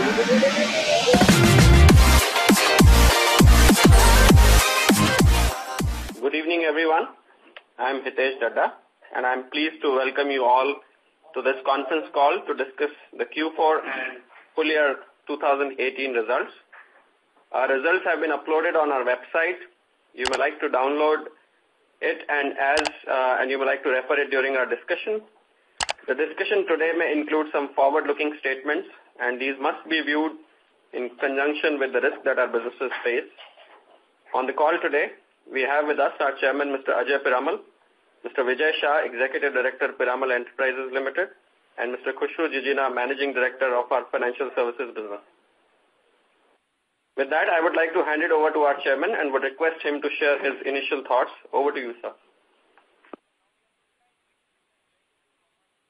Good evening, everyone. I am Hitesh Dadda, and I am pleased to welcome you all to this conference call to discuss the Q4 and full year 2018 results. Our results have been uploaded on our website. You may like to download it and you may like to refer it during our discussion. The discussion today may include some forward-looking statements, and these must be viewed in conjunction with the risk that our businesses face. On the call today, we have with us our Chairman, Mr. Ajay Piramal, Mr. Vijay Shah, Executive Director, Piramal Enterprises Limited, and Mr. Khushru Jijina, Managing Director of our Financial Services business. With that, I would like to hand it over to our Chairman and would request him to share his initial thoughts. Over to you, sir.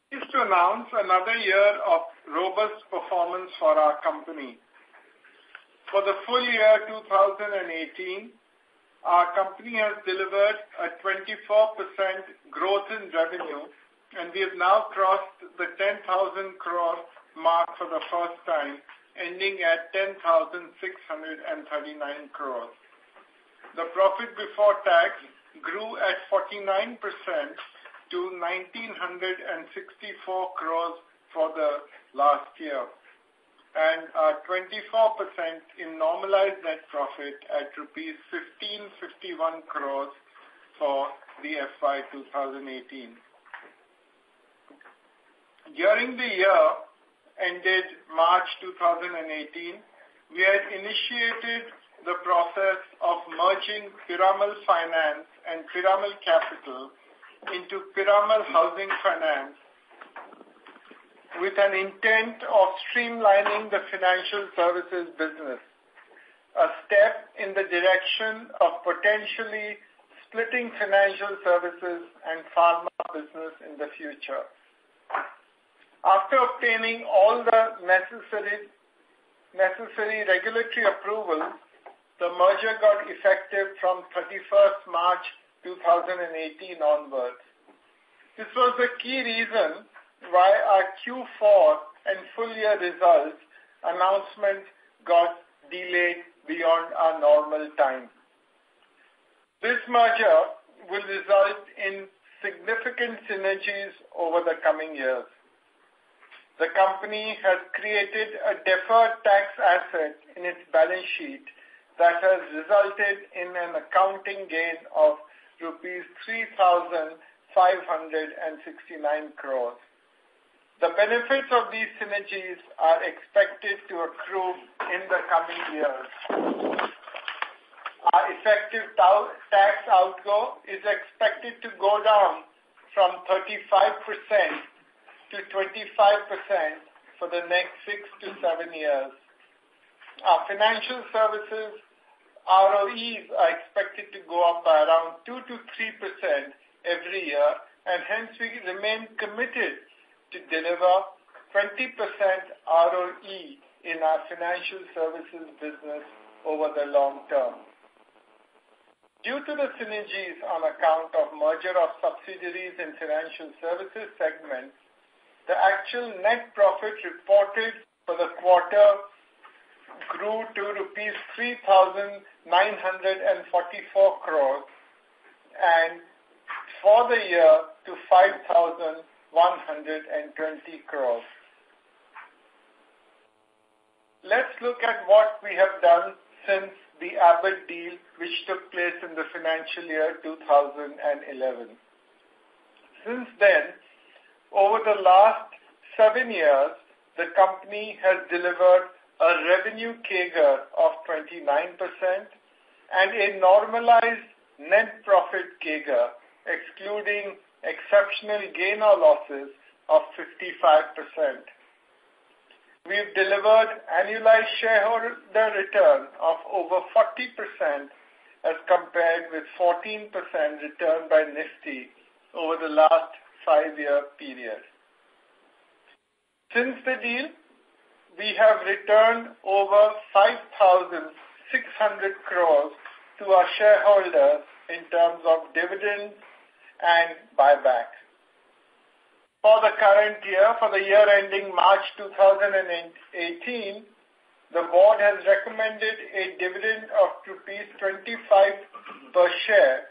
Pleased to announce another year of robust performance for our company. For the full year 2018, our company has delivered a 24% growth in revenue, and we have now crossed the 10,000 crore mark for the first time, ending at 10,639 crores. The profit before tax grew at 49% to 1,964 crores for the last year, and 24% in normalized net profit at rupees 1,551 crores for the FY 2018. During the year ended March 2018, we had initiated the process of merging Piramal Finance and Piramal Capital into Piramal Housing Finance, with an intent of streamlining the financial services business, a step in the direction of potentially splitting financial services and pharma business in the future. After obtaining all the necessary regulatory approvals, the merger got effective from 31st March 2018 onwards. This was the key reason why our Q4 and full year results announcement got delayed beyond our normal time. This merger will result in significant synergies over the coming years. The company has created a deferred tax asset in its balance sheet that has resulted in an accounting gain of rupees 3,569 crores. The benefits of these synergies are expected to accrue in the coming years. Our effective tax outgo is expected to go down from 35% to 25% for the next 6 to 7 years. Our financial services ROEs are expected to go up by around 2 to 3% every year, and hence we remain committed to deliver 20% ROE in our financial services business over the long term. Due to the synergies on account of merger of subsidiaries in financial services segment, the actual net profit reported for the quarter grew to rupees 3,944 crores and for the year to 5,120 crores. Let's look at what we have done since the Abbott deal, which took place in the financial year 2011. Since then, over the last 7 years, the company has delivered a revenue CAGR of 29% and a normalized net profit CAGR, excluding exceptional gain or losses, of 55%. We've delivered annualized shareholder return of over 40% as compared with 14% return by Nifty over the last 5-year period. Since the deal, we have returned over 5,600 crores to our shareholders in terms of dividends and buyback. For the current year, for the year ending March 2018, the board has recommended a dividend of rupees 25 per share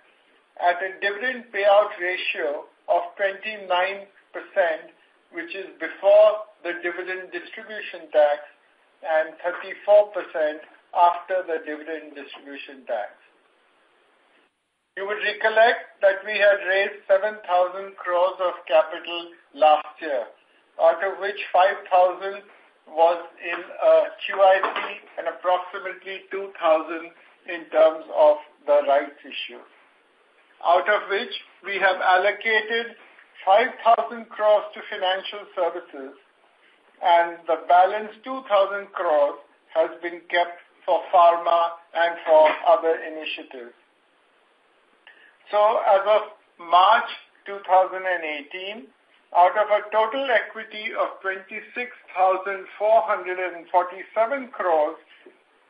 at a dividend payout ratio of 29%, which is before the dividend distribution tax, and 34% after the dividend distribution tax. You would recollect that we had raised 7,000 crores of capital last year, out of which 5,000 was in QIP and approximately 2,000 in terms of the rights issue. Out of which we have allocated 5,000 crores to financial services, and the balance 2,000 crores has been kept for pharma and for other initiatives. So as of March 2018, out of a total equity of 26,447 crores,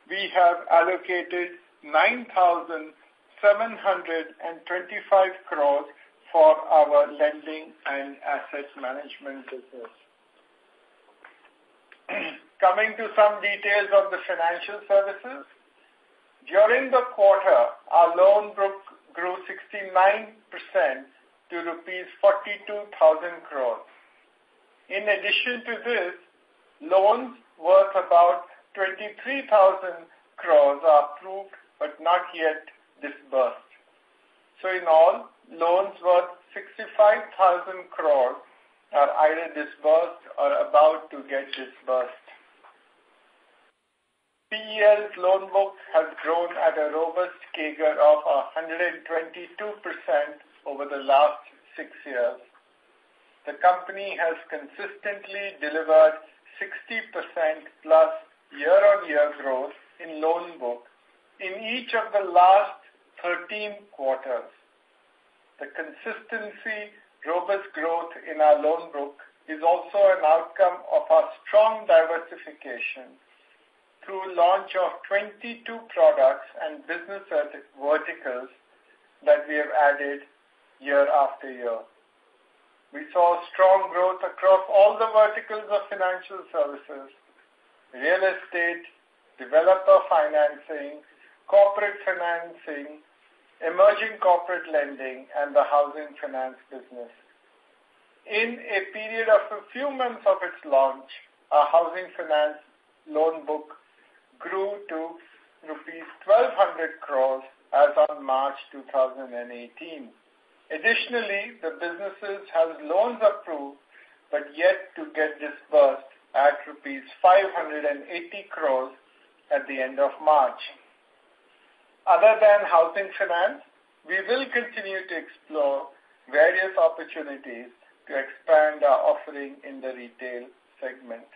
we have allocated 9,725 crores for our lending and asset management business. Coming to some details of the financial services, during the quarter, our loan book grew 69% to rupees 42,000 crores. In addition to this, loans worth about 23,000 crores are approved but not yet disbursed. So in all, loans worth 65,000 crores are either disbursed or about to get disbursed. PEL's loan book has grown at a robust CAGR of 122% over the last 6 years. The company has consistently delivered 60% plus year-on-year growth in loan book in each of the last 13 quarters. The consistency, robust growth in our loan book is also an outcome of our strong diversification through launch of 22 products and business verticals that we have added year after year. We saw strong growth across all the verticals of financial services: real estate, developer financing, corporate financing, emerging corporate lending, and the housing finance business. In a period of a few months of its launch, our housing finance loan book grew to rupees 1,200 crores as on March 2018. Additionally, the businesses have loans approved but yet to get disbursed at rupees 580 crores at the end of March. Other than housing finance, we will continue to explore various opportunities to expand our offering in the retail segment.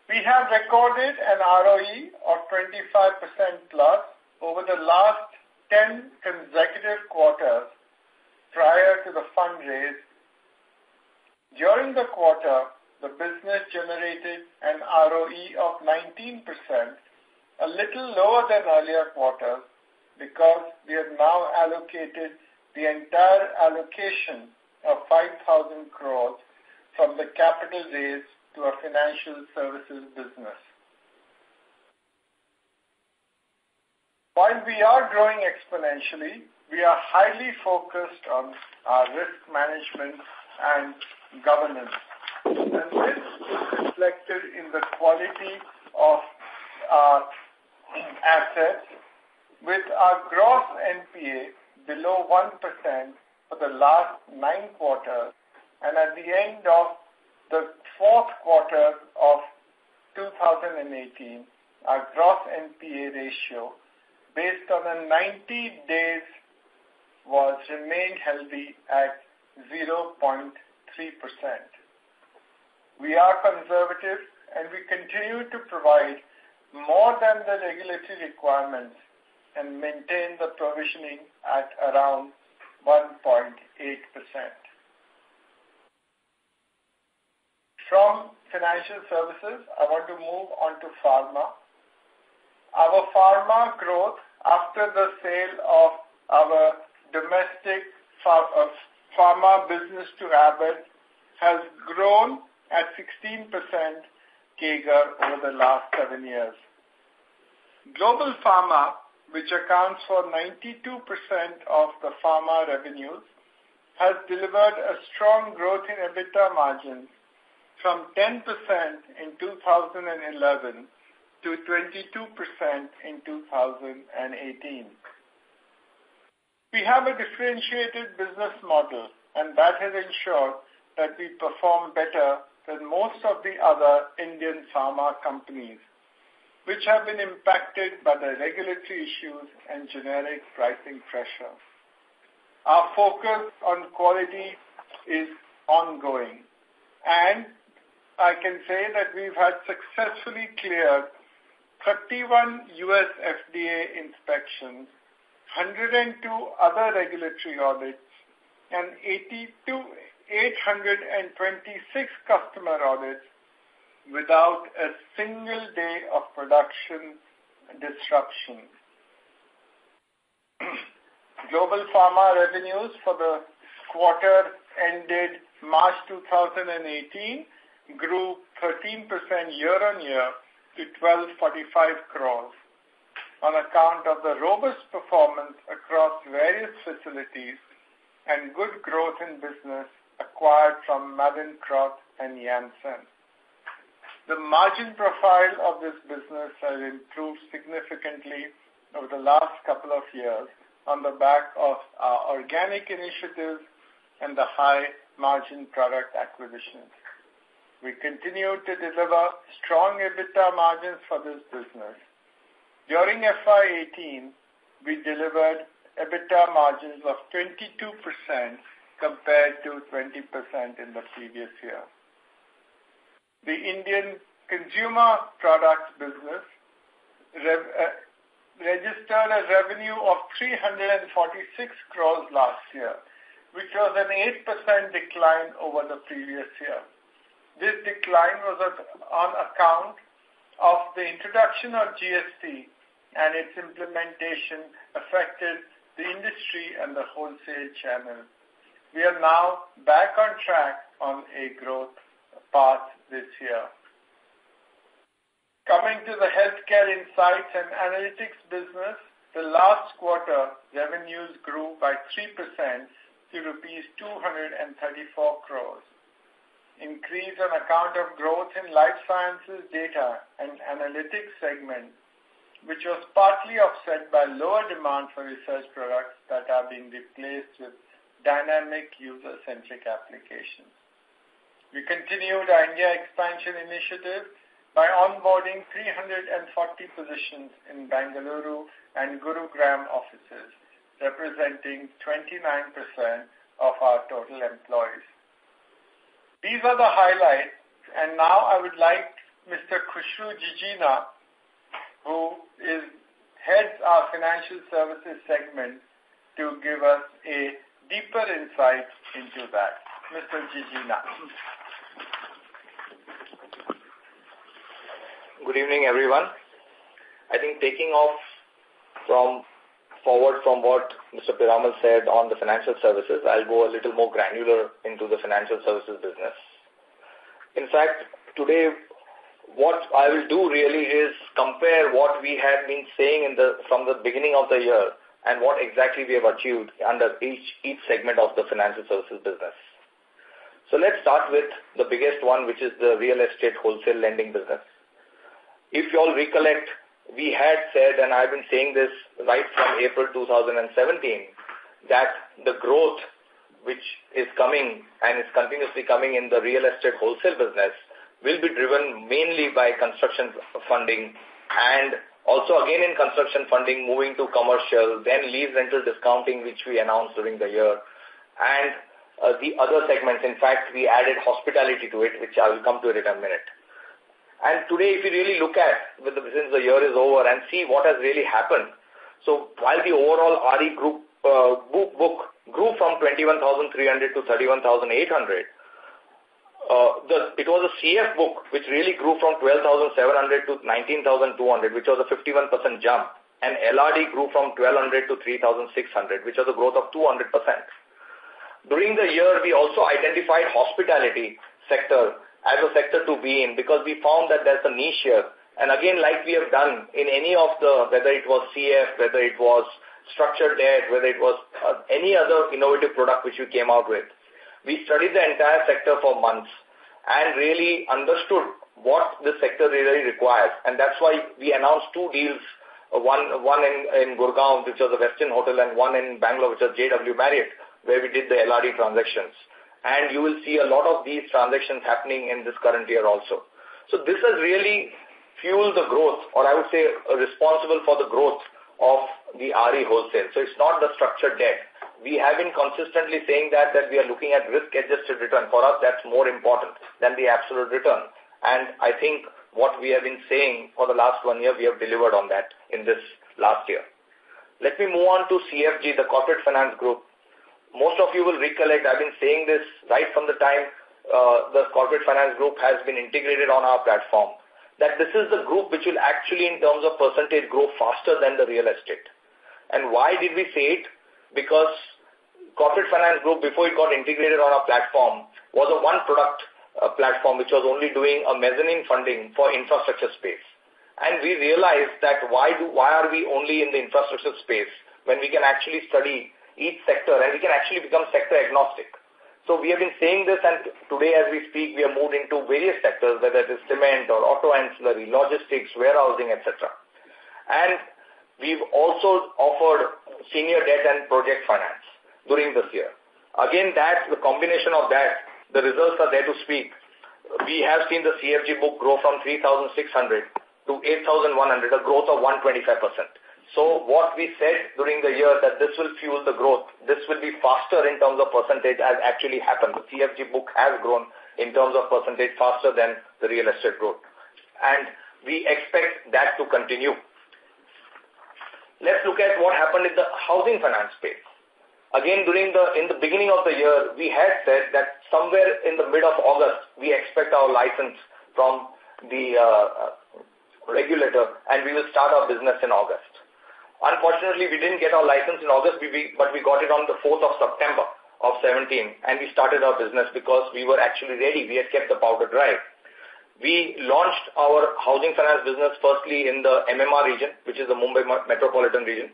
We have recorded an ROE of 25% plus over the last 10 consecutive quarters prior to the fundraise. During the quarter, the business generated an ROE of 19%, a little lower than earlier quarters because we have now allocated the entire allocation of 5,000 crores from the capital raise to a financial services business. While we are growing exponentially, we are highly focused on our risk management and governance. And this is reflected in the quality of our assets, with our gross NPA below 1% for the last 9 quarters, and at the end of the fourth quarter of 2018, our gross NPA ratio, based on a 90 days, was remained healthy at 0.3%. We are conservative and we continue to provide more than the regulatory requirements and maintain the provisioning at around 1.8%. From financial services, I want to move on to pharma. Our pharma growth after the sale of our domestic pharma business to Abbott has grown at 16% CAGR over the last 7 years. Global pharma, which accounts for 92% of the pharma revenues, has delivered a strong growth in EBITDA margins from 10% in 2011 to 22% in 2018. We have a differentiated business model, and that has ensured that we perform better than most of the other Indian pharma companies, which have been impacted by the regulatory issues and generic pricing pressure. Our focus on quality is ongoing, and I can say that we've had successfully cleared 31 U.S. FDA inspections, 102 other regulatory audits, and 826 customer audits without a single day of production disruption. Global pharma revenues for the quarter ended March 2018 grew 13% year-on-year to 1245 crores on account of the robust performance across various facilities and good growth in business acquired from Mallinckrodt and Janssen. The margin profile of this business has improved significantly over the last couple of years on the back of our organic initiatives and the high margin product acquisitions. We continue to deliver strong EBITDA margins for this business. During FY18, we delivered EBITDA margins of 22% compared to 20% in the previous year. The Indian consumer products business registered a revenue of 346 crores last year, which was an 8% decline over the previous year. This decline was on account of the introduction of GST, and its implementation affected the industry and the wholesale channel. We are now back on track on a growth path this year. Coming to the healthcare insights and analytics business, the last quarter revenues grew by 3% to rupees 234 crores. Increase on account of growth in life sciences data and analytics segment, which was partly offset by lower demand for research products that are being replaced with dynamic user-centric applications. We continued our India expansion initiative by onboarding 340 positions in Bengaluru and Gurugram offices, representing 29% of our total employees. These are the highlights, and now I would like Mr. Khushru Jijina, who heads our financial services segment, to give us a deeper insight into that. Mr. Jijina. Good evening, everyone. I think taking off forward from what Mr. Piramal said on the financial services, I'll go a little more granular into the financial services business. In fact, today, what I will do really is compare what we had been saying from the beginning of the year and what exactly we have achieved under each segment of the financial services business. So let's start with the biggest one, which is the real estate wholesale lending business. If you all recollect, we had said, and I've been saying this right from April 2017, that the growth which is coming and is continuously coming in the real estate wholesale business will be driven mainly by construction funding, and also again in construction funding moving to commercial, then lease rental discounting, which we announced during the year, and the other segments. In fact, we added hospitality to it, which I will come to it in a minute. And today, if you really look at, since the year is over, and see what has really happened, so while the overall RE group book grew from 21,300 to 31,800, it was a CF book which really grew from 12,700 to 19,200, which was a 51% jump, and LRD grew from 1,200 to 3,600, which was a growth of 200%. During the year, we also identified hospitality sector as a sector to be in, because we found that there's a niche here. And again, like we have done in any of the, whether it was CF, whether it was structured debt, whether it was any other innovative product which we came out with, we studied the entire sector for months and really understood what the sector really requires. And that's why we announced 2 deals, one in Gurgaon, which was a Westin Hotel, and one in Bangalore, which was JW Marriott, where we did the LRD transactions. And you will see a lot of these transactions happening in this current year also. So this has really fueled the growth, or I would say responsible for the growth of the RE wholesale. So it's not the structured debt. We have been consistently saying that we are looking at risk-adjusted return. For us, that's more important than the absolute return. And I think what we have been saying for the last 1 year, we have delivered on that in this last year. Let me move on to CFG, the Corporate Finance Group. Most of you will recollect, I've been saying this right from the time the Corporate Finance Group has been integrated on our platform, that this is the group which will actually, in terms of percentage, grow faster than the real estate. And why did we say it? Because Corporate Finance Group, before it got integrated on our platform, was a one-product platform which was only doing a mezzanine funding for infrastructure space. And we realized that why are we only in the infrastructure space when we can actually study each sector and we can actually become sector agnostic. So we have been saying this, and today as we speak, we have moved into various sectors, whether it is cement or auto ancillary, logistics, warehousing, etc. And we've also offered senior debt and project finance during this year. Again, the combination of that, the results are there to speak. We have seen the CFG book grow from 3,600 to 8,100, a growth of 125%. So what we said during the year that this will fuel the growth, this will be faster in terms of percentage has actually happened. The CFG book has grown in terms of percentage faster than the real estate growth. And we expect that to continue. Let's look at what happened in the housing finance space. Again, in the beginning of the year, we had said that somewhere in the mid of August, we expect our license from the regulator, and we will start our business in August. Unfortunately, we didn't get our license in August, but we got it on the 4th of September of 17, and we started our business because we were actually ready. We had kept the powder dry. We launched our housing finance business firstly in the MMR region, which is the Mumbai metropolitan region.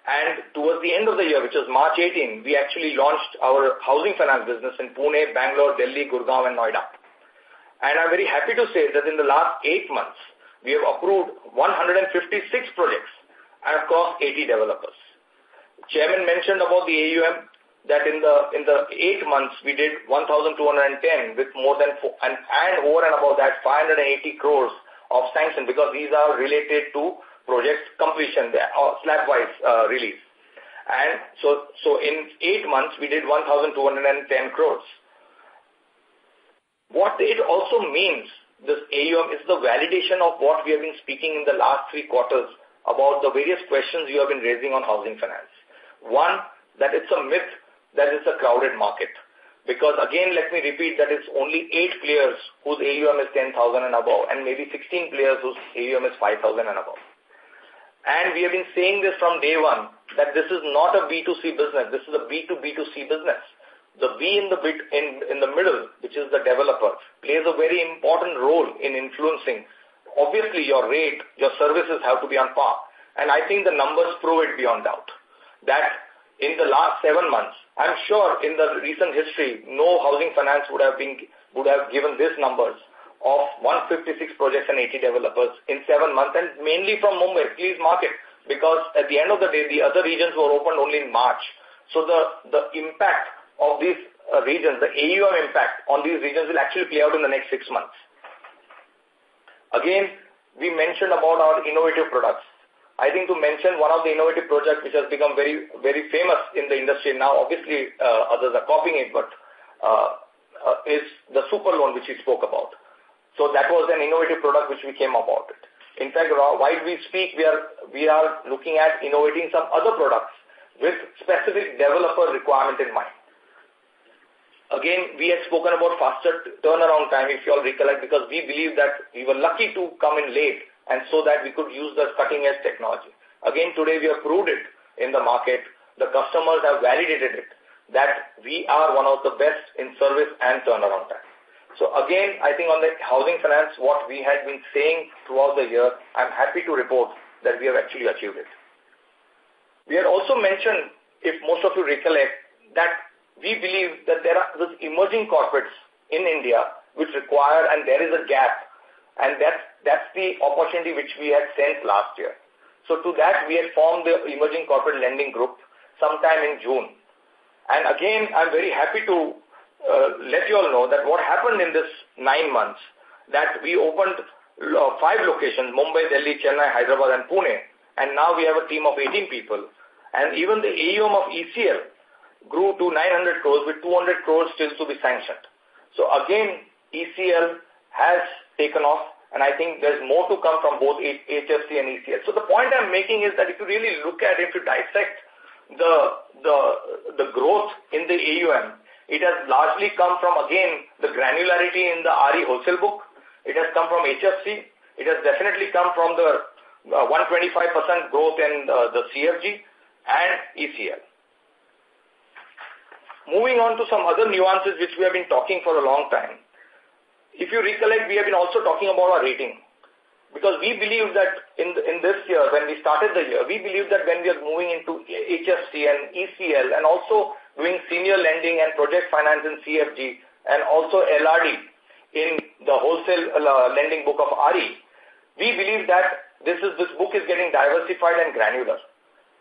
And towards the end of the year, which was March 18, we actually launched our housing finance business in Pune, Bangalore, Delhi, Gurgaon, and Noida. And I'm very happy to say that in the last 8 months, we have approved 156 projects across 80 developers. Chairman mentioned about the AUM that in the 8 months we did 1,210 with more than and over and above that 580 crores of sanction, because these are related to project completion or slab-wise release. And so in 8 months we did 1,210 crores. What it also means, this AUM, is the validation of what we have been speaking in the last 3 quarters about the various questions you have been raising on housing finance. One, that it's a myth that it's a crowded market. Because again, let me repeat that it's only 8 players whose AUM is 10,000 and above, and maybe 16 players whose AUM is 5,000 and above. And we have been saying this from day one, that this is not a B2C business, this is a B2B2C business. The B in the middle, which is the developer, plays a very important role in influencing. Obviously, your rate, your services have to be on par. And I think the numbers prove it beyond doubt. That in the last 7 months, I'm sure in the recent history, no housing finance would have given these numbers of 156 projects and 80 developers in 7 months, and mainly from Mumbai. Please mark it, because at the end of the day, the other regions were opened only in March. So the impact of these regions, the AUM impact on these regions will actually play out in the next 6 months. Again, we mentioned about our innovative products. I think to mention one of the innovative projects which has become very, very famous in the industry now, obviously others are copying it, but is the super loan which we spoke about. So that was an innovative product which we came about it. In fact, while we speak, we are looking at innovating some other products with specific developer requirement in mind. Again, we had spoken about faster turnaround time, if you all recollect, because we believe that we were lucky to come in late and so that we could use the cutting-edge technology. Again, today we have proved it in the market. The customers have validated it, that we are one of the best in service and turnaround time. So again, I think on the housing finance, what we had been saying throughout the year, I'm happy to report that we have actually achieved it. We had also mentioned, if most of you recollect, that we believe that there are these emerging corporates in India which require, and there is a gap, and that's the opportunity which we had sensed last year. So to that, we had formed the Emerging Corporate Lending Group sometime in June. And again, I'm very happy to let you all know that what happened in this 9 months, that we opened 5 locations, Mumbai, Delhi, Chennai, Hyderabad, and Pune, and now we have a team of 18 people. And even the AUM of ECL grew to 900 crores with 200 crores still to be sanctioned. So again, ECL has taken off, and I think there's more to come from both HFC and ECL. So the point I'm making is that if you really look at, if you dissect the growth in the AUM, it has largely come from, again, the granularity in the RE wholesale book. It has come from HFC. It has definitely come from the 125% growth in the CFG and ECL. Moving on to some other nuances which we have been talking for a long time. If you recollect, we have been also talking about our rating. Because we believe that in this year, when we started the year, we believe that when we are moving into HFC and ECL and also doing senior lending and project finance in CFG and also LRD in the wholesale lending book of RE, we believe that this book is getting diversified and granular.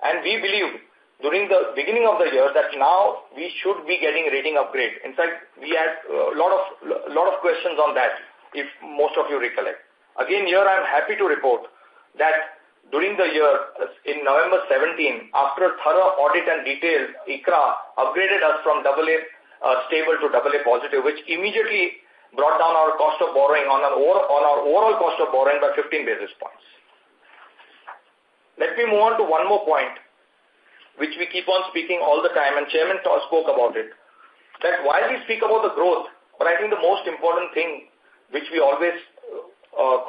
And we believe during the beginning of the year that now we should be getting rating upgrade. In fact, we had a lot of questions on that, if most of you recollect. Again, here I'm happy to report that during the year, in November 17, after thorough audit and detail, ICRA upgraded us from AA stable to AA positive, which immediately brought down our cost of borrowing on our overall cost of borrowing by 15 basis points. Let me move on to one more point, which we keep on speaking all the time, and Chairman spoke about it, that while we speak about the growth, but I think the most important thing which we always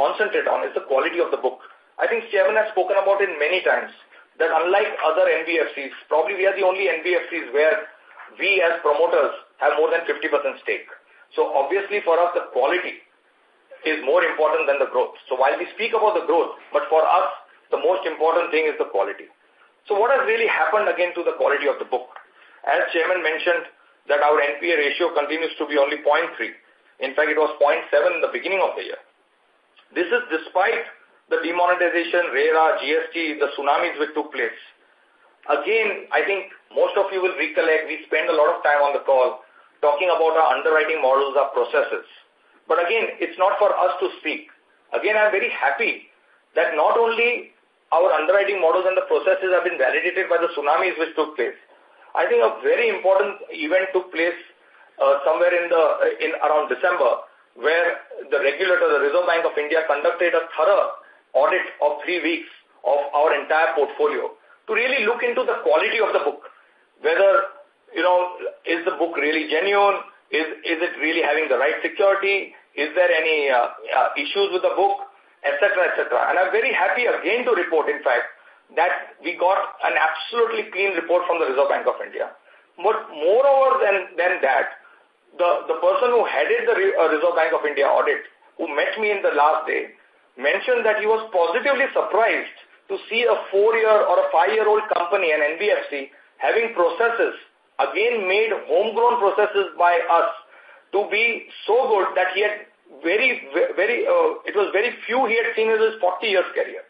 concentrate on is the quality of the book. I think Chairman has spoken about it many times, that unlike other NBFCs, probably we are the only NBFCs where we as promoters have more than 50% stake. So obviously for us, the quality is more important than the growth. So while we speak about the growth, but for us, the most important thing is the quality. So what has really happened again to the quality of the book? As Chairman mentioned that our NPA ratio continues to be only 0.3. In fact, it was 0.7 in the beginning of the year. This is despite the demonetization, RERA, GST, the tsunamis which took place. Again, I think most of you will recollect, we spend a lot of time on the call talking about our underwriting models, our processes. But again, it's not for us to speak. Again, I'm very happy that not only our underwriting models and the processes have been validated by the tsunamis which took place. I think a very important event took place somewhere in around December, where the regulator, the Reserve Bank of India, conducted a thorough audit of 3 weeks of our entire portfolio to really look into the quality of the book. Whether, is the book really genuine? Is it really having the right security? Is there any issues with the book? Etc., etc. And I'm very happy again to report, in fact, that we got an absolutely clean report from the Reserve Bank of India. But moreover than that, the person who headed the Reserve Bank of India audit, who met me in the last day, mentioned that he was positively surprised to see a 4-year or a 5-year-old company, an NBFC, having processes, again made homegrown processes by us, to be so good that he had it was very few he had seen in his 40 years career.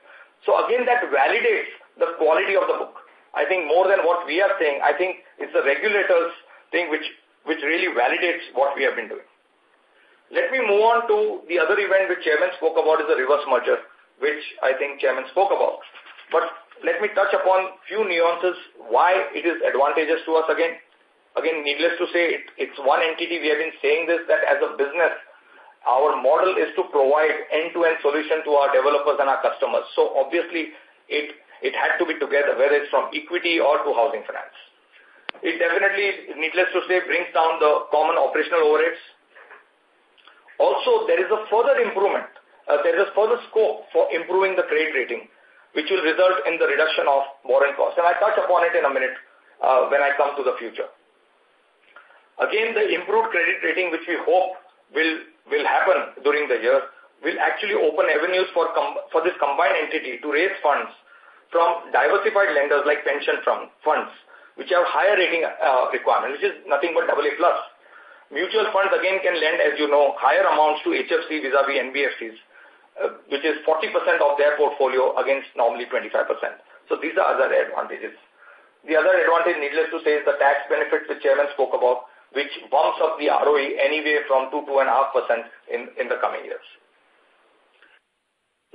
So again, that validates the quality of the book. I think more than what we are saying, I think it's the regulators thing which really validates what we have been doing. Let me move on to the other event which Chairman spoke about, is the reverse merger, which I think Chairman spoke about. But let me touch upon few nuances why it is advantageous to us again. Again, needless to say, it's one entity. We have been saying this, that as a business, our model is to provide end-to-end solution to our developers and our customers. So obviously, it had to be together, whether it's from equity or to housing finance. It definitely, needless to say, brings down the common operational overheads. Also, there is a further improvement. There is further scope for improving the credit rating, which will result in the reduction of borrowing costs. And I'll touch upon it in a minute when I come to the future. Again, the improved credit rating, which we hope will happen during the year will actually open avenues for this combined entity to raise funds from diversified lenders like pension funds, which have higher rating requirements, which is nothing but AA+. Mutual funds again can lend, as you know, higher amounts to HFC vis-a-vis NBFCs, which is 40% of their portfolio against normally 25%. So these are other advantages. The other advantage, needless to say, is the tax benefits which Chairman spoke about, which bumps up the ROE anyway from 2.5% in the coming years.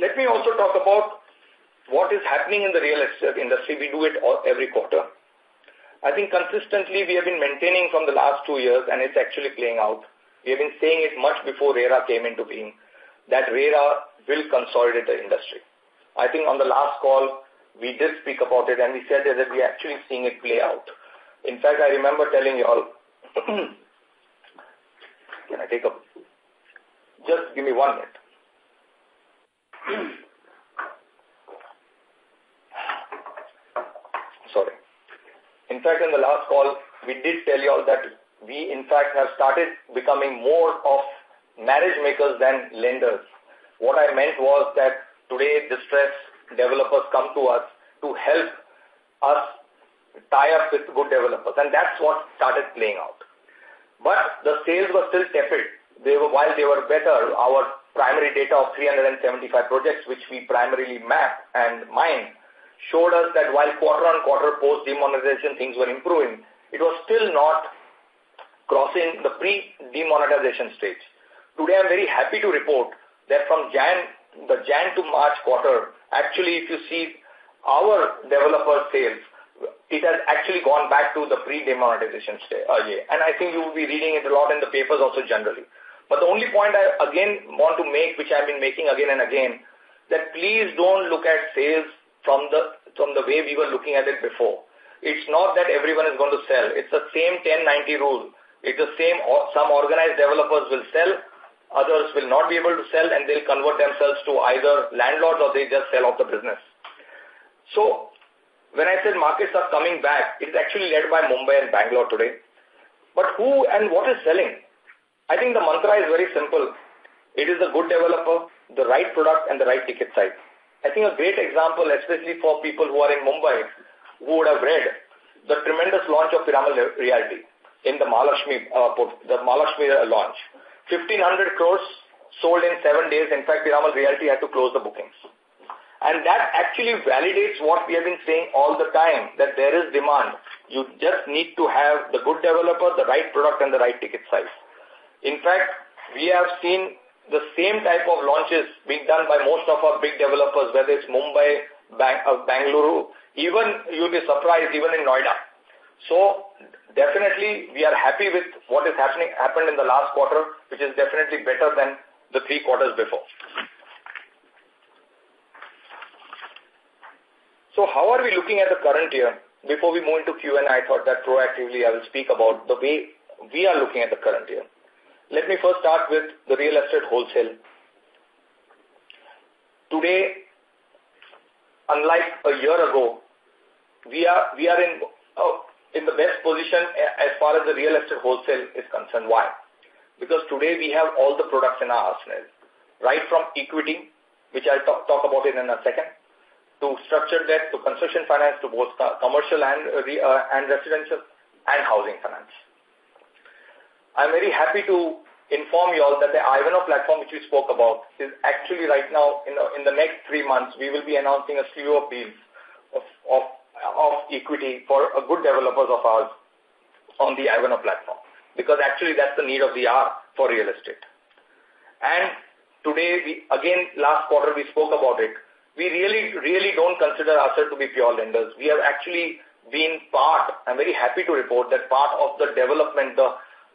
Let me also talk about what is happening in the real estate industry. We do it every quarter. I think consistently we have been maintaining from the last 2 years, and it's actually playing out. We have been saying it much before RERA came into being, that RERA will consolidate the industry. I think on the last call, we did speak about it, and we said that we are actually seeing it play out. In fact, I remember telling you all, can I take a, just give me 1 minute. Sorry. In fact, in the last call, we did tell you all that we, in fact, have started becoming more of marriage makers than lenders. What I meant was that today distressed developers come to us to help us tie up with good developers, and that's what started playing out. But the sales were still tepid. While they were better, our primary data of 375 projects, which we primarily map and mine, showed us that while quarter-on-quarter post-demonetization things were improving, it was still not crossing the pre-demonetization stage. Today, I'm very happy to report that from the Jan to March quarter, actually, if you see our developer sales, it has actually gone back to the pre-demonetization stage. And I think you will be reading it a lot in the papers also generally. But the only point I again want to make, which I've been making again and again, that please don't look at sales from the way we were looking at it before. It's not that everyone is going to sell. It's the same 10-90 rule. It's the same, some organized developers will sell, others will not be able to sell, and they'll convert themselves to either landlords or they just sell off the business. So, when I said markets are coming back, it's actually led by Mumbai and Bangalore today. But who and what is selling? I think the mantra is very simple. It is a good developer, the right product, and the right ticket size. I think a great example, especially for people who are in Mumbai, who would have read the tremendous launch of Piramal Realty in the Mahalakshmi launch. 1,500 crores sold in 7 days. In fact, Piramal Realty had to close the bookings. And that actually validates what we have been saying all the time, that there is demand. You just need to have the good developer, the right product, and the right ticket size. In fact, we have seen the same type of launches being done by most of our big developers, whether it's Mumbai, Bangalore, even you'll be surprised, even in Noida. So definitely we are happy with what is happened in the last quarter, which is definitely better than the 3 quarters before. So how are we looking at the current year? Before we move into Q&A, I thought that proactively I will speak about the way we are looking at the current year. Let me first start with the real estate wholesale. Today, unlike a year ago, we are in the best position as far as the real estate wholesale is concerned. Why? Because today we have all the products in our arsenal, right from equity, which I'll talk about it in a second, to structured debt, to construction finance, to both commercial and residential, and housing finance. I'm very happy to inform you all that the Ivanhoe platform which we spoke about is actually right now, in the next 3 months, we will be announcing a slew of deals of equity for a good developers of ours on the Ivanhoe platform. Because actually that's the need of the hour for real estate. And today, last quarter we spoke about it. We really don't consider ourselves to be pure lenders. We have actually been part, I'm very happy to report that part of the development,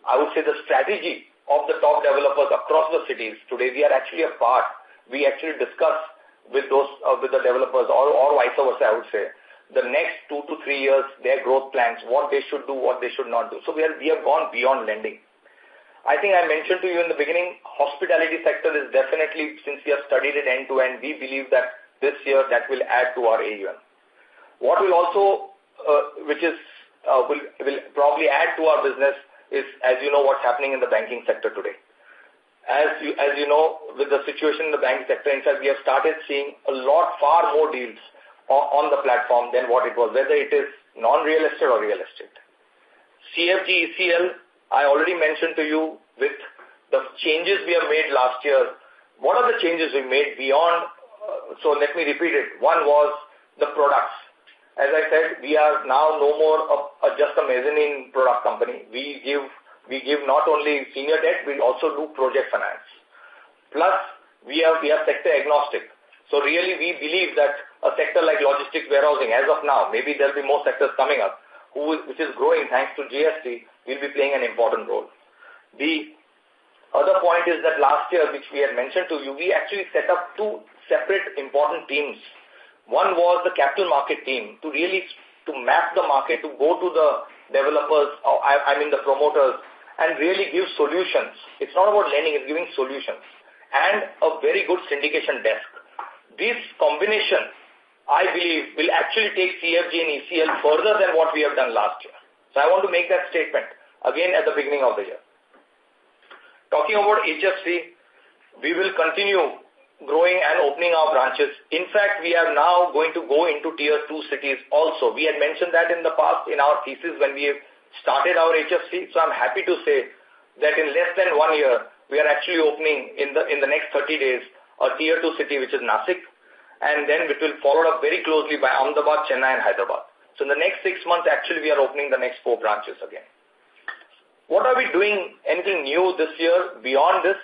I would say the strategy of the top developers across the cities. Today we are actually a part. We actually discuss with with the developers or vice versa, I would say, the next 2 to 3 years, their growth plans, what they should do, what they should not do. So we have gone beyond lending. I think I mentioned to you in the beginning, hospitality sector is definitely, since we have studied it end to end, we believe that this year that will add to our AUM. What will also, will probably add to our business is, as you know, what's happening in the banking sector today. as you know, with the situation in the bank sector, in fact, we have started seeing far more deals on the platform than what it was, whether it is non-real estate or real estate. CFG, ECL, I already mentioned to you with the changes we have made last year. What are the changes we made beyond? So let me repeat it. One was the products. As I said, we are now no more just a mezzanine product company. We give not only senior debt, we also do project finance. Plus, we are sector agnostic. So really, we believe that a sector like logistics warehousing, as of now, maybe there'll be more sectors coming up, which is growing thanks to GST, will be playing an important role. The other point is that last year, which we had mentioned to you, we actually set up two separate important teams. One was the capital market team to map the market, to go to the developers, the promoters, and really give solutions. It's not about lending, it's giving solutions. And a very good syndication desk. This combination, I believe, will actually take CFG and ECL further than what we have done last year. So I want to make that statement again at the beginning of the year. Talking about HFC, we will continue growing and opening our branches. In fact, we are now going to go into Tier 2 cities also. We had mentioned that in the past in our thesis when we started our HFC. So I'm happy to say that in less than 1 year, we are actually opening in the next 30 days a Tier 2 city, which is Nasik. And then it will follow up very closely by Ahmedabad, Chennai, and Hyderabad. So in the next 6 months, actually, we are opening the next 4 branches again. What are we doing? Anything new this year beyond this?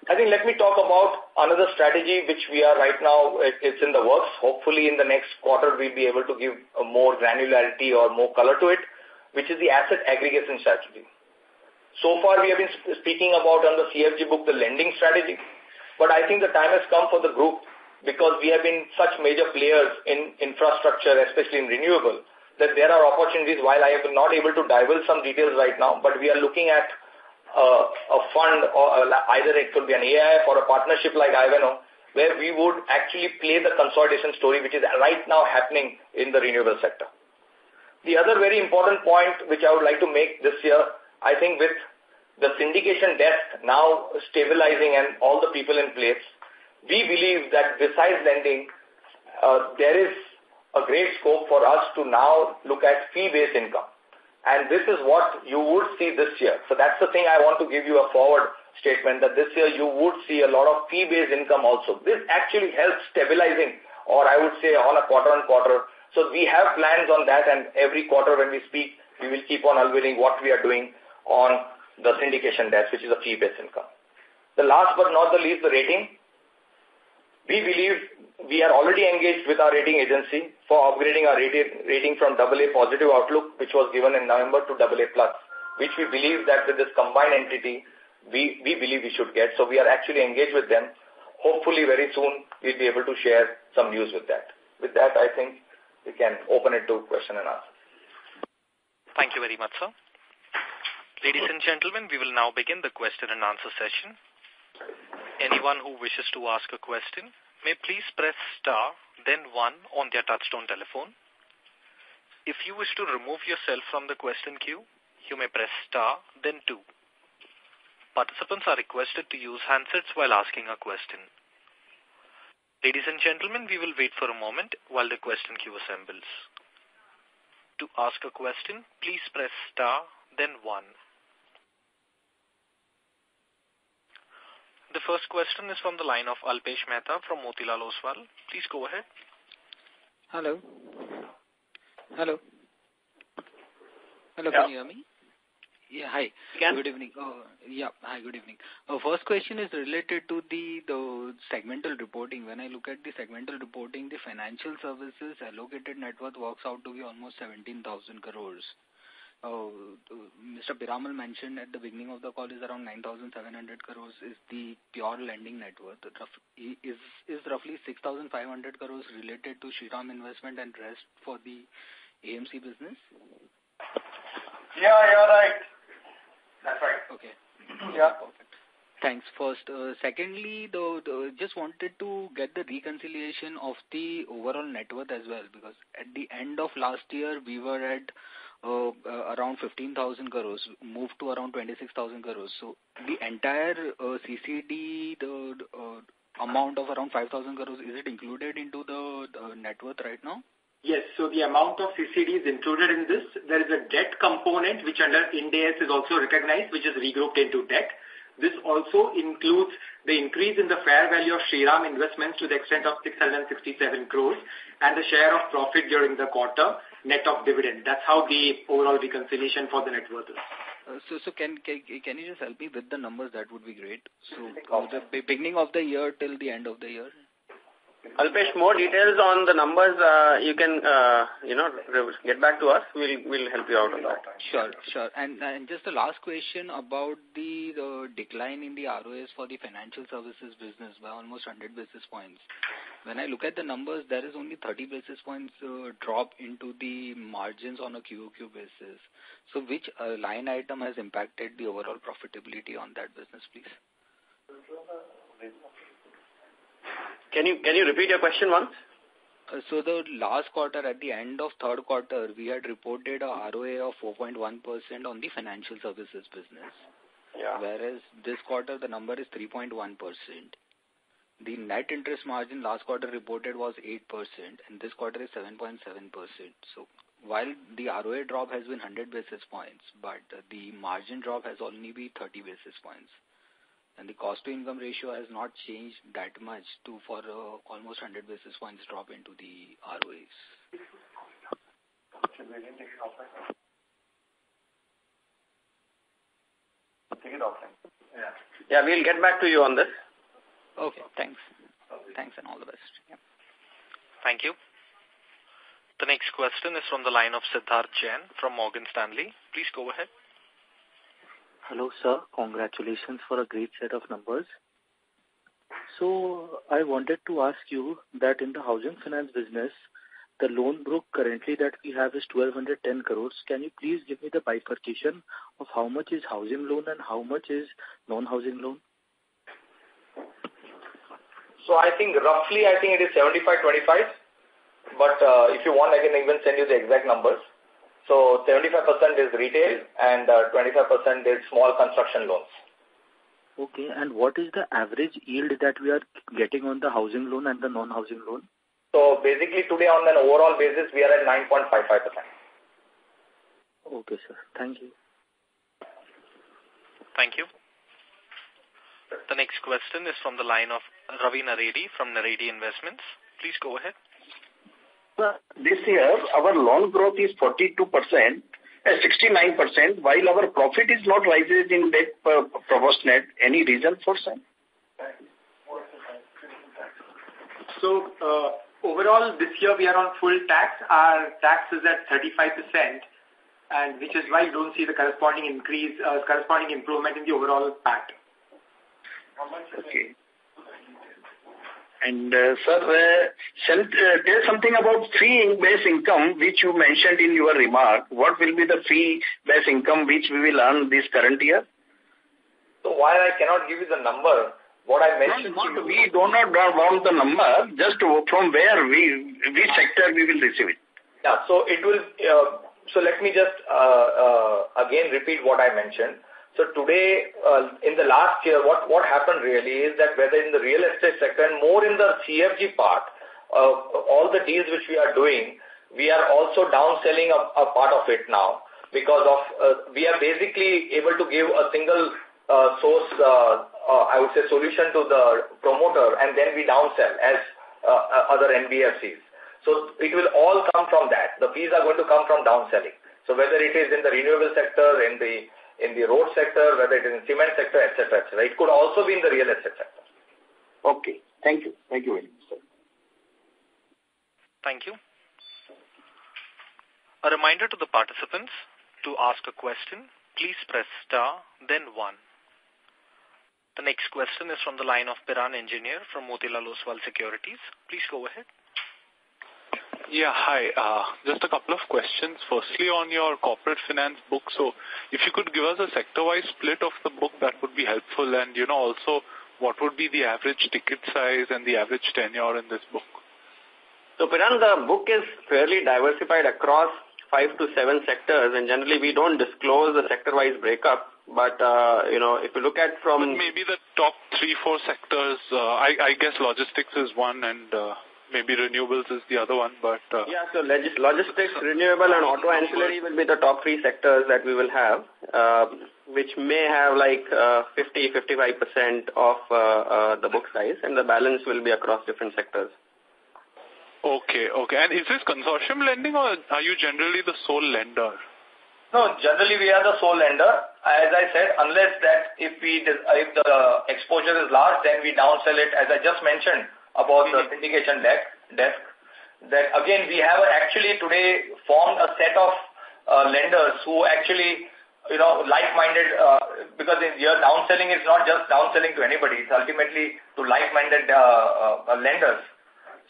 I think let me talk about another strategy which we are right now, it's in the works. Hopefully in the next quarter, we'll be able to give a more granularity or more color to it, which is the asset aggregation strategy. So far, we have been speaking about on the CFG book, the lending strategy. But I think the time has come for the group because we have been such major players in infrastructure, especially in renewable, that there are opportunities. While I am not able to divulge some details right now, but we are looking at a fund, or either it could be an AIF or a partnership like Ivano, where we would actually play the consolidation story, which is right now happening in the renewable sector. The other very important point which I would like to make this year, I think with the syndication desk now stabilizing and all the people in place, we believe that besides lending, there is a great scope for us to now look at fee-based income. And this is what you would see this year. So that's the thing I want to give you a forward statement, that this year you would see a lot of fee-based income also. This actually helps stabilizing, or I would say on a quarter-on-quarter. So we have plans on that, and every quarter when we speak, we will keep on unveiling what we are doing on the syndication desk, which is a fee-based income. The last but not the least, the rating. We believe we are already engaged with our rating agency for upgrading our rating from AA positive outlook, which was given in November, to AA plus, which we believe that with this combined entity, we believe we should get. So we are actually engaged with them. Hopefully very soon we'll be able to share some news with that. With that, I think we can open it to question and answer. Thank you very much, sir. Ladies and gentlemen, we will now begin the question and answer session. Anyone who wishes to ask a question may please press star, then 1 on their touchtone telephone. If you wish to remove yourself from the question queue, you may press star, then 2. Participants are requested to use handsets while asking a question. Ladies and gentlemen, we will wait for a moment while the question queue assembles. To ask a question, please press star, then 1. The first question is from the line of Alpesh Mehta from Motilal Oswal. Please go ahead. Hello. Hello. Hello, yeah. Can you hear me? Yeah, hi. Good evening. Hi, good evening. First question is related to the segmental reporting. When I look at the segmental reporting, the financial services allocated net worth works out to be almost 17,000 crores. Mr. Piramal mentioned at the beginning of the call is around 9,700 crores is the pure lending net worth. Is roughly 6,500 crores related to Shriram investment and rest for the AMC business? Yeah, you're right. That's right. Okay. Yeah. Perfect. Thanks. First. Secondly, just wanted to get the reconciliation of the overall net worth as well, because at the end of last year, we were at around 15,000 crores, moved to around 26,000 crores. So the entire CCD, the amount of around 5,000 crores, is it included into the net worth right now? Yes, so the amount of CCD is included in this. There is a debt component which under Ind AS is also recognized, which is regrouped into debt. This also includes the increase in the fair value of Shriram investments to the extent of 667 crores and the share of profit during the quarter, net of dividend. That's how the overall reconciliation for the net worth is. So can you just help me with the numbers? That would be great. So the beginning of the year till the end of the year. Alpesh, more details on the numbers, you can, get back to us. We'll help you out on that. Sure. And just the last question about the decline in the ROAs for the financial services business by almost 100 basis points. When I look at the numbers, there is only 30 basis points drop into the margins on a QOQ basis. So which line item has impacted the overall profitability on that business, please? Can you repeat your question once? So the last quarter, at the end of third quarter, we had reported a ROA of 4.1% on the financial services business. Yeah. Whereas this quarter, the number is 3.1%. The net interest margin last quarter reported was 8%, and this quarter is 7.7%. So while the ROA drop has been 100 basis points, but the margin drop has only been 30 basis points. And the cost-to-income ratio has not changed that much for almost 100 basis points drop into the ROAs. Take it offline. Yeah, we'll get back to you on this. Okay, thanks. Thanks and all the best. Yeah. Thank you. The next question is from the line of Siddharth Jain from Morgan Stanley. Please go ahead. Hello, sir. Congratulations for a great set of numbers. So I wanted to ask you that in the housing finance business, the loan book currently that we have is 1,210 crores. Can you please give me the bifurcation of how much is housing loan and how much is non-housing loan? So I think roughly, it is 75-25. But if you want, I can even send you the exact numbers. So 75% is retail and 25% is small construction loans. Okay, and what is the average yield that we are getting on the housing loan and the non-housing loan? So basically today on an overall basis, we are at 9.55%. Okay, sir. Thank you. Thank you. The next question is from the line of Ravi Naredi from Naredi Investments. Please go ahead. This year, our loan growth is 42%, 69%, while our profit is not rises in that proportionate. Any reason for that? So, overall, this year we are on full tax. Our tax is at 35%, and which is why you don't see the corresponding increase, corresponding improvement in the overall PAT. Okay. And, sir, tell something about fee-based income, which you mentioned in your remark. What will be the fee-based income which we will earn this current year? So while I cannot give you the number, what I mentioned we do not want the number, just from where which sector we will receive it. Yeah, so it will, so let me just again repeat what I mentioned. So today, in the last year, what happened really is that whether in the real estate sector and more in the CFG part, all the deals which we are doing, we are also downselling a part of it now because of, we are basically able to give a single source, I would say, solution to the promoter, and then we downsell as other NBFCs. So it will all come from that. The fees are going to come from downselling. So whether it is in the renewable sector, in the road sector, whether it is in cement sector, etc., etc. It could also be in the real estate sector. Okay. Thank you. Thank you very much, sir. Thank you. A reminder to the participants, to ask a question, please press star, then 1. The next question is from the line of Piran Engineer from Motilal Oswal Securities. Please go ahead. Yeah, hi. Just a couple of questions. Firstly, on your corporate finance book, so if you could give us a sector-wise split of the book, that would be helpful. And, also what would be the average ticket size and the average tenure in this book? So, Piran, the book is fairly diversified across 5 to 7 sectors, and generally we don't disclose the sector-wise breakup. But, if you look at from... But maybe the top 3-4 sectors, I guess logistics is one and maybe renewables is the other one. But yeah, so logistics, renewable and auto ancillary will be the top 3 sectors that we will have, which may have like 50-55% of the book size, and the balance will be across different sectors. Okay. And is this consortium lending or are you generally the sole lender? No, generally we are the sole lender. As I said, unless that if the exposure is large, then we downsell it, as I just mentioned about the syndication desk. That again, we have actually today formed a set of lenders who actually, like-minded, because your downselling is not just downselling to anybody, it's ultimately to like-minded lenders.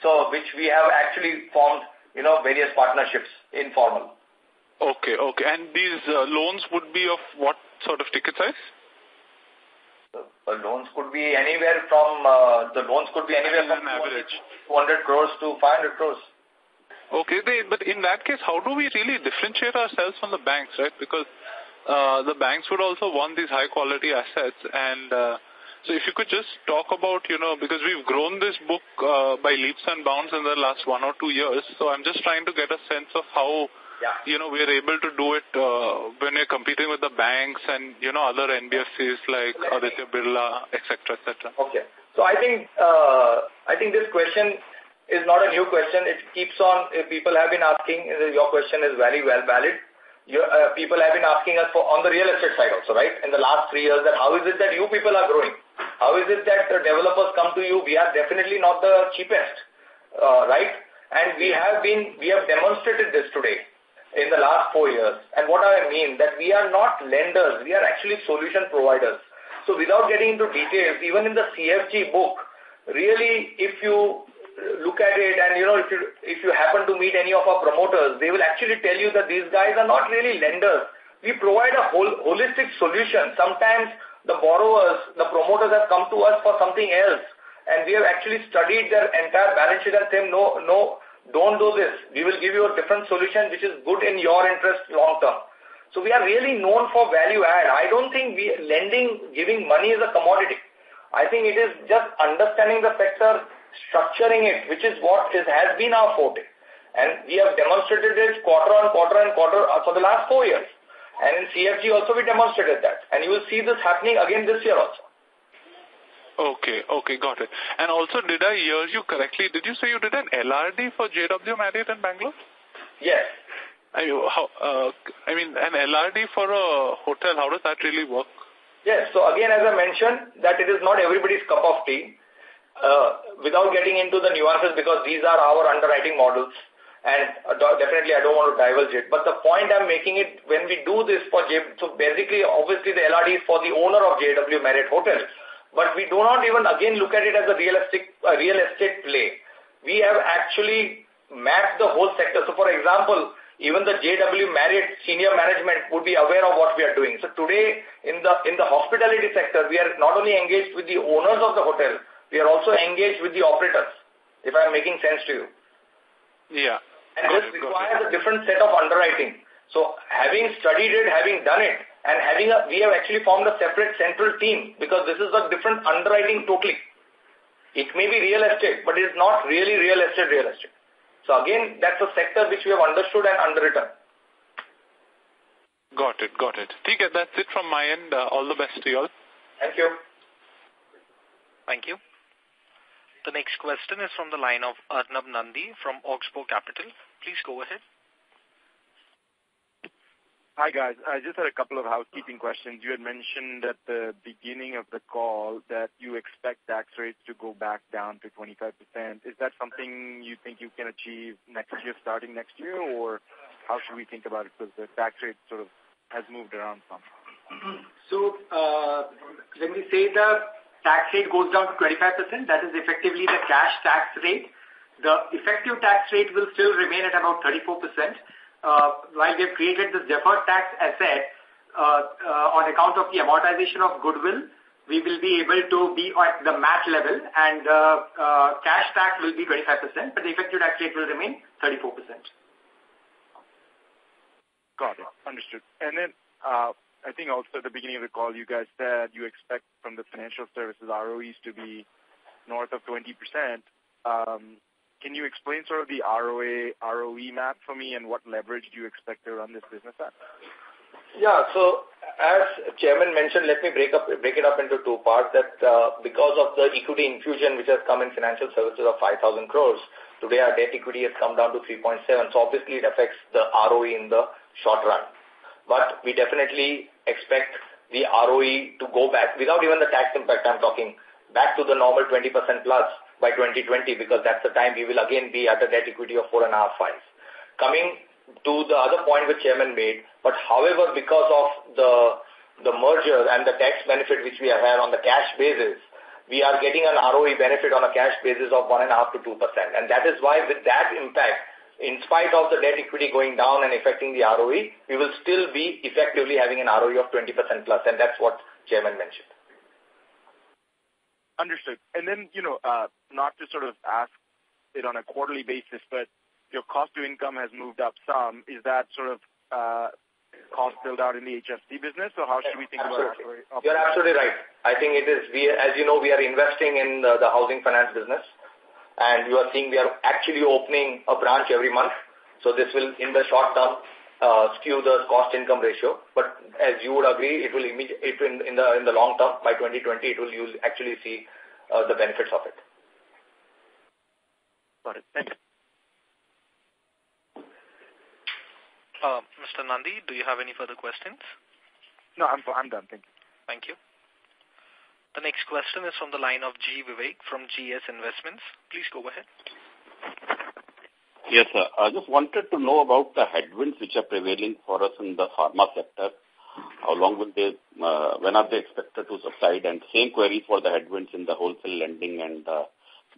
So, which we have actually formed, various partnerships, informal. Okay. And these loans would be of what sort of ticket size? The loans could be anywhere from average 200 crores to 500 crores. Okay, but in that case, how do we really differentiate ourselves from the banks, right? Because the banks would also want these high-quality assets. And so if you could just talk about, because we've grown this book by leaps and bounds in the last 1 or 2 years. So I'm just trying to get a sense of how, we're able to do it when we're competing with the banks and, other NBFCs like Aditya Birla, et cetera, et cetera. Okay. So I think this question is not a new question. It keeps on, people have been asking, your question is very well valid. People have been asking us on the real estate side also, right? In the last 3 years, that how is it that you people are growing? How is it that the developers come to you? We are definitely not the cheapest, right? And we have demonstrated this today in the last 4 years. And what I mean, that we are not lenders, we are actually solution providers. So without getting into details, even in the CFG book, really, if you look at it and, if you happen to meet any of our promoters, they will actually tell you that these guys are not really lenders. We provide a holistic solution. Sometimes the borrowers, the promoters have come to us for something else, and we have actually studied their entire balance sheet and said, no, don't do this. We will give you a different solution which is good in your interest long term. So we are really known for value add. I don't think giving money is a commodity. I think it is just understanding the sector, structuring it, which is what has been our forte. And we have demonstrated it quarter on quarter for the last 4 years. And in CFG also we demonstrated that. And you will see this happening again this year also. Okay, got it. And also, did I hear you correctly? Did you say you did an LRD for JW Marriott in Bangalore? Yes. An LRD for a hotel, how does that really work? Yes, so again, as I mentioned, that it is not everybody's cup of tea. Without getting into the nuances, because these are our underwriting models, and definitely I don't want to divulge it. But the point I'm making it, when we do this so basically, obviously the LRD is for the owner of JW Marriott Hotel. But we do not even again look at it as a real estate play. We have actually mapped the whole sector. So for example, even the JW Marriott senior management would be aware of what we are doing. So today in the hospitality sector, we are not only engaged with the owners of the hotel, we are also engaged with the operators, if I am making sense to you. Yeah. And this requires a different set of underwriting. So having studied it, having done it, and we have actually formed a separate central team, because this is a different underwriting totally. It may be real estate, but it is not really real estate. So again, that's a sector which we have understood and underwritten. Got it. Okay, that's it from my end. All the best to you all. Thank you. Thank you. The next question is from the line of Arnab Nandi from Oxbow Capital. Please go ahead. Hi, guys. I just had a couple of housekeeping questions. You had mentioned at the beginning of the call that you expect tax rates to go back down to 25%. Is that something you think you can achieve starting next year, or how should we think about it? Because the tax rate sort of has moved around some. So, when we say the tax rate goes down to 25%, that is effectively the cash tax rate. The effective tax rate will still remain at about 34%. While we have created this deferred tax asset on account of the amortization of goodwill, we will be able to be at the MAT level, and cash tax will be 25%, but the effective tax rate will remain 34%. Got it. Understood. And then I think also at the beginning of the call, you guys said you expect from the financial services ROEs to be north of 20%. Can you explain sort of the ROE map for me, and what leverage do you expect to run this business at? Yeah, so as Chairman mentioned, let me break it up into two parts. That because of the equity infusion which has come in financial services of 5,000 crores, today our debt equity has come down to 3.7. So obviously it affects the ROE in the short run. But we definitely expect the ROE to go back, without even the tax impact I'm talking, back to the normal 20% plus by 2020, because that's the time we will again be at a debt equity of 4.5, 5. Coming to the other point which Chairman made, but however, because of the merger and the tax benefit which we have had on the cash basis, we are getting an ROE benefit on a cash basis of 1.5 to 2%. And that is why with that impact, in spite of the debt equity going down and affecting the ROE, we will still be effectively having an ROE of 20% plus, and that's what Chairman mentioned. Understood. And then, not to sort of ask it on a quarterly basis, but your cost to income has moved up some. Is that sort of cost build out in the HFC business, or how should we think about it? You're absolutely right. I think it is. As you know, we are investing in the housing finance business, and you are seeing we are actually opening a branch every month. So this will, in the short term, skew the cost income ratio. But as you would agree, it will in the long term, by 2020, you'll actually see the benefits of it. Got it. Thank you. Mr. Nandi, do you have any further questions? No, I'm done. Thank you. Thank you. The next question is from the line of G. Vivek from GS Investments. Please go ahead. Yes, sir. I just wanted to know about the headwinds which are prevailing for us in the pharma sector. How long will they, when are they expected to subside? And same query for the headwinds in the wholesale lending and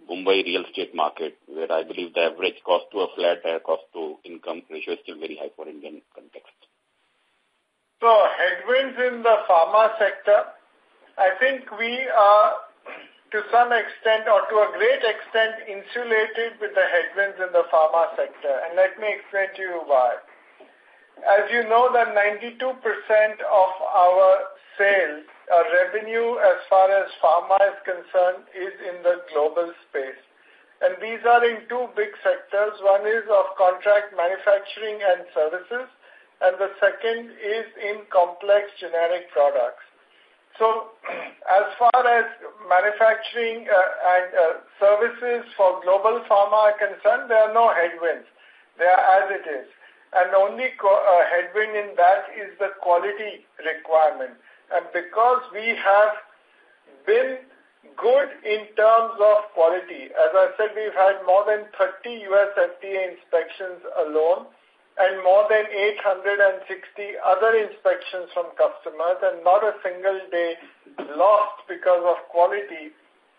Mumbai real estate market, where I believe the average cost to a flat cost to income ratio is still very high for Indian context. So headwinds in the pharma sector, I think we are to some extent or to a great extent insulated with the headwinds in the pharma sector. And let me explain to you why. As you know, that 92% of our sales, our revenue as far as pharma is concerned, is in the global space. And these are in two big sectors. One is of contract manufacturing and services, and the second is in complex generic products. So as far as manufacturing and services for global pharma are concerned, there are no headwinds. They are as it is. And only headwind in that is the quality requirement. And because we have been good in terms of quality, as I said, we've had more than 30 US FDA inspections alone and more than 860 other inspections from customers, and not a single day lost because of quality.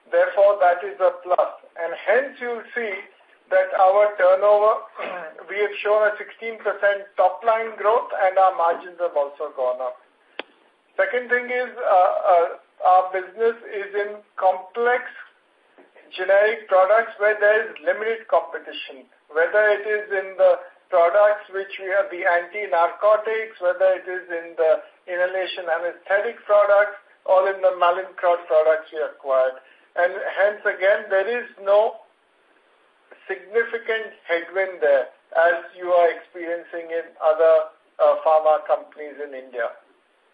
Therefore, that is a plus. And hence you'll see that our turnover, we have shown a 16% top line growth, and our margins have also gone up. Second thing is our business is in complex generic products where there is limited competition, whether it is in the products which we have the anti-narcotics, whether it is in the inhalation anesthetic products or in the Mallinckrodt products we acquired. And hence again, there is no significant headwind there as you are experiencing in other pharma companies in India.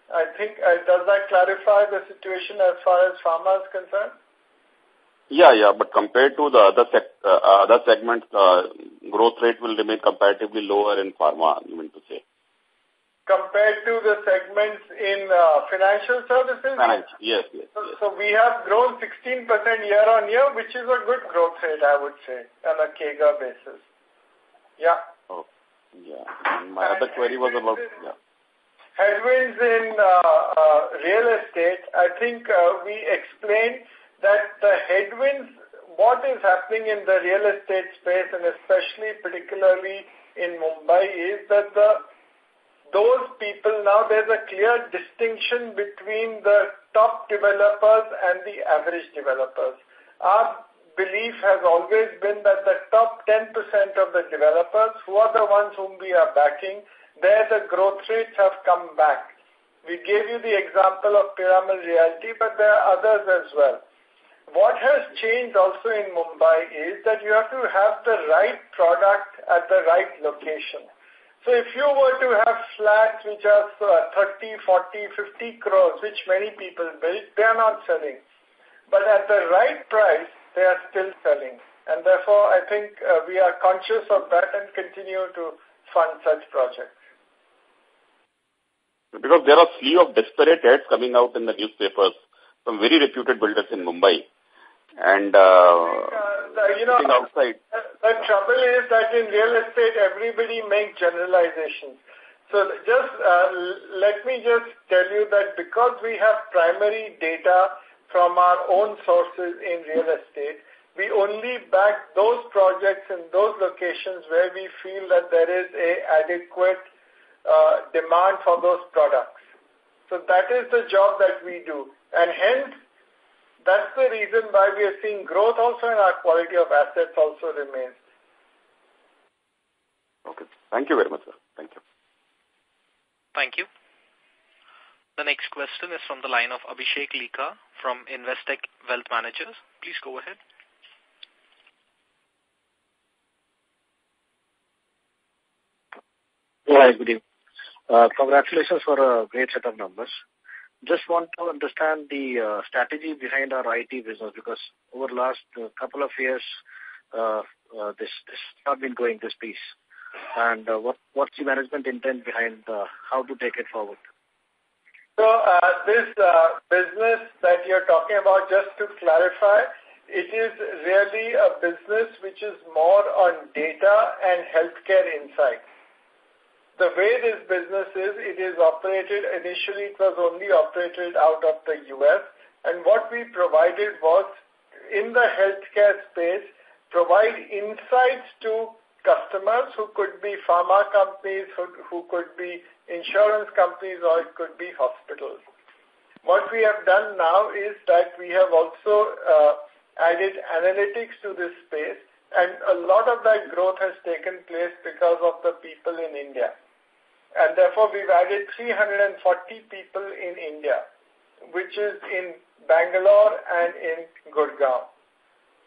I think, does that clarify the situation as far as pharma is concerned? Yeah, but compared to the other segments, growth rate will remain comparatively lower in pharma, you mean to say? Compared to the segments in financial services? Yes. So we have grown 16% year on year, which is a good growth rate, I would say, on a CAGR basis. Yeah. Oh, yeah. And my other query was about, headwinds in real estate. I think we explained that the headwinds, what is happening in the real estate space, and especially particularly in Mumbai, is that those people, now there's a clear distinction between the top developers and the average developers. Our belief has always been that the top 10% of the developers, who are the ones whom we are backing, there the growth rates have come back. We gave you the example of Piramal Realty, but there are others as well. What has changed also in Mumbai is that you have to have the right product at the right location. So if you were to have flats which are 30, 40, 50 crores, which many people build, they are not selling. But at the right price, they are still selling. And therefore, I think we are conscious of that and continue to fund such projects. Because there are a slew of desperate ads coming out in the newspapers from very reputed builders in Mumbai. And outside. The trouble is that in real estate, everybody makes generalizations. So just let me just tell you that because we have primary data from our own sources in real estate, we only back those projects in those locations where we feel that there is a adequate demand for those products. So that is the job that we do. And hence, that's the reason why we are seeing growth also and our quality of assets also remains. Okay. Thank you very much, sir. Thank you. Thank you. The next question is from the line of Abhishek Lika from Investec Wealth Managers. Please go ahead. Hi, good evening. Congratulations for a great set of numbers. Just want to understand the strategy behind our IT business, because over the last couple of years, this not been going this piece. And what's the management intent behind how to take it forward? So this business that you're talking about, just to clarify, it is really a business which is more on data and healthcare insights. The way this business is, it is operated, initially it was only operated out of the US, and what we provided was, in the healthcare space, provide insights to customers who could be pharma companies, who could be insurance companies, or it could be hospitals. What we have done now is that we have also added analytics to this space, and a lot of that growth has taken place because of the people in India. And therefore, we've added 340 people in India, which is in Bangalore and in Gurgaon.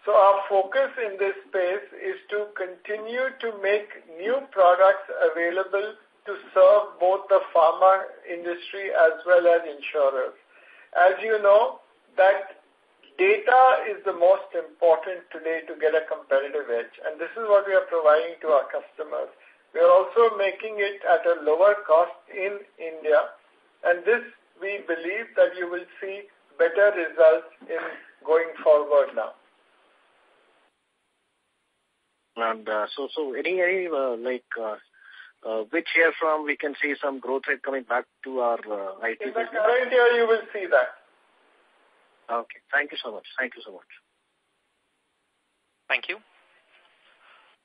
So our focus in this space is to continue to make new products available to serve both the pharma industry as well as insurers. As you know, that data is the most important today to get a competitive edge, and this is what we are providing to our customers. We are also making it at a lower cost in India, and this we believe that you will see better results in going forward now. And so any which year from we can see some growth rate coming back to our IT in business? the current year, you will see that. Okay. Thank you so much. Thank you so much. Thank you.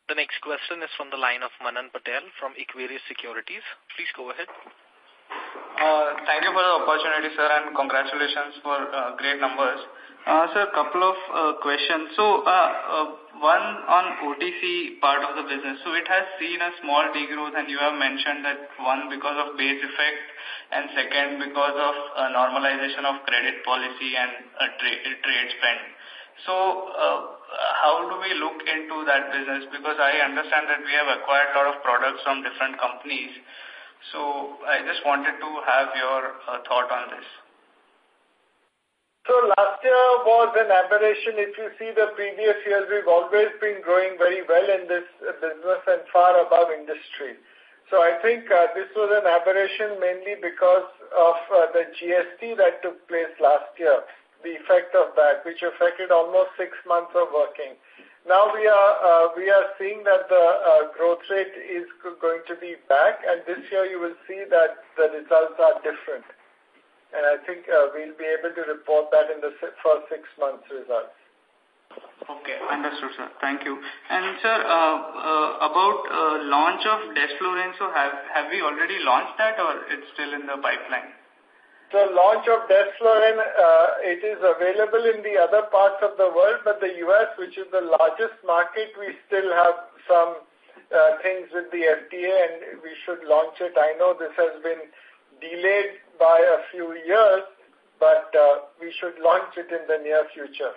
The next question is from the line of Manan Patel from Equirus Securities. Please go ahead. Thank you for the opportunity, sir, and congratulations for great numbers. Sir, a couple of questions. So, one on OTC part of the business. So, it has seen a small degrowth, and you have mentioned that one because of base effect, and second because of normalization of credit policy and trade spend. So, how do we look into that business? Because I understand that we have acquired a lot of products from different companies. So, I just wanted to have your thought on this. So, last year was an aberration. If you see the previous years, we've always been growing very well in this business and far above industry. So, I think this was an aberration mainly because of the GST that took place last year. The effect of that, which affected almost 6 months of working. Now we are seeing that the growth rate is going to be back, and this year you will see that the results are different. And I think we'll be able to report that in the first 6 months results. Okay, understood, sir. Thank you. And sir, about launch of Desflorenzo, have we already launched that, or it's still in the pipeline? The launch of Desfloren, it is available in the other parts of the world, but the US, which is the largest market, we still have some things with the FDA, and we should launch it. I know this has been delayed by a few years, but we should launch it in the near future.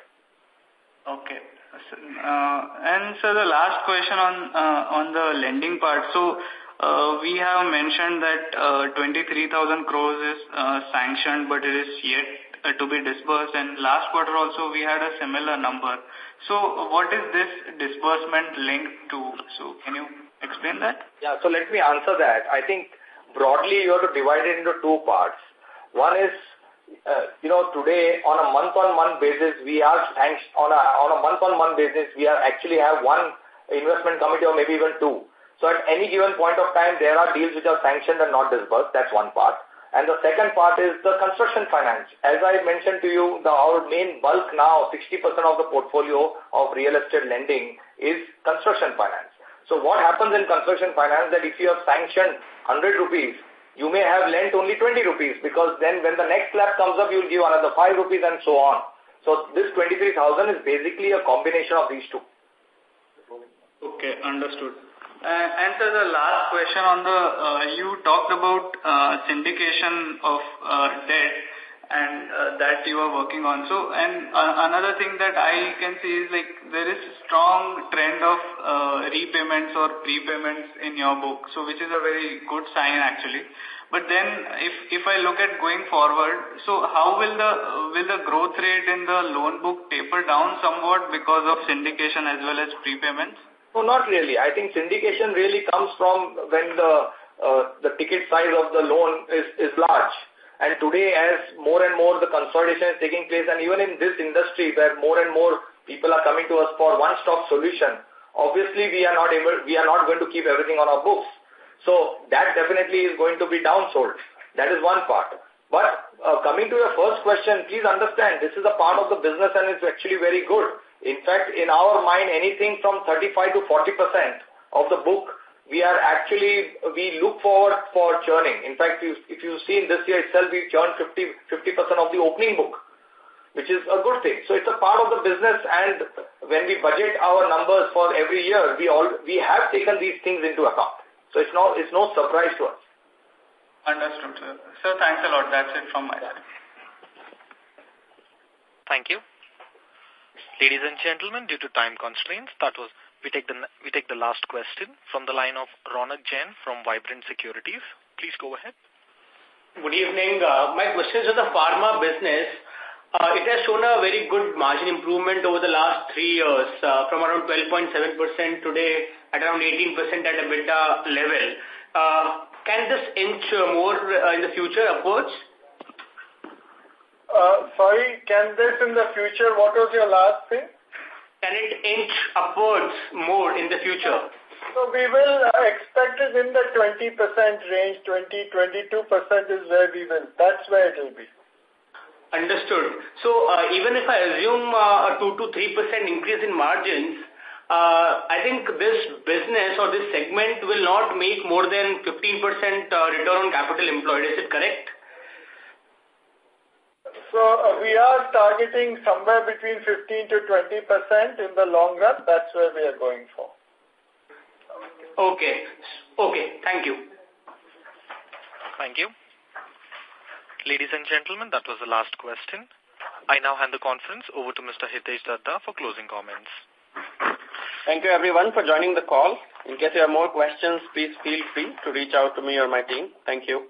Okay. And so the last question on the lending part. So we have mentioned that 23,000 crores is sanctioned, but it is yet to be disbursed. And last quarter also we had a similar number. So what is this disbursement linked to? So can you explain that? Yeah, so let me answer that. I think broadly you have to divide it into two parts. One is, today on a month-on-month basis, we are on a month-on-month basis, we are actually have one investment committee or maybe even two. So at any given point of time, there are deals which are sanctioned and not disbursed. That's one part. And the second part is the construction finance. As I mentioned to you, our main bulk now, 60% of the portfolio of real estate lending is construction finance. So what happens in construction finance that if you have sanctioned 100 rupees, you may have lent only 20 rupees because then when the next slab comes up, you'll give another 5 rupees and so on. So this 23,000 is basically a combination of these two. Okay, understood. And so the last question on the, you talked about syndication of debt and that you are working on. So, and another thing that I can see is like there is a strong trend of repayments or prepayments in your book, so which is a very good sign actually. But then if I look at going forward, so how will the growth rate in the loan book taper down somewhat because of syndication as well as prepayments? No, not really. I think syndication really comes from when the ticket size of the loan is large. And today, as more and more the consolidation is taking place, and even in this industry where more and more people are coming to us for one-stop solution, obviously we are not going to keep everything on our books. So that definitely is going to be downsold. That is one part. But coming to your first question, please understand this is a part of the business and it's actually very good. In fact, in our mind, anything from 35 to 40% of the book, we look forward for churning. In fact, if you've seen this year itself, we've churned 50% of the opening book, which is a good thing. So it's a part of the business, and when we budget our numbers for every year, we have taken these things into account. So it's no surprise to us. Understood, sir. Sir, thanks a lot. That's it from my side. Thank you. Ladies and gentlemen, due to time constraints, we take the last question from the line of Ronak Jain from Vibrant Securities. Please go ahead. Good evening. My question is on the pharma business. It has shown a very good margin improvement over the last 3 years, from around 12.7% today at around 18% at EBITDA level. Can this inch more in the future upwards? Sorry, can this in the future, what was your last thing? Can it inch upwards more in the future? So we will expect it in the 20% range, 20-22% is where we will. That's where it will be. Understood. So even if I assume a 2 to 3% increase in margins, I think this business or this segment will not make more than 15% return on capital employed. Is it correct? So we are targeting somewhere between 15 to 20% in the long run. That's where we are going for. Okay. Thank you. Thank you. Ladies and gentlemen, that was the last question. I now hand the conference over to Mr. Hitesh Dadda for closing comments. Thank you everyone for joining the call. In case you have more questions, please feel free to reach out to me or my team. Thank you.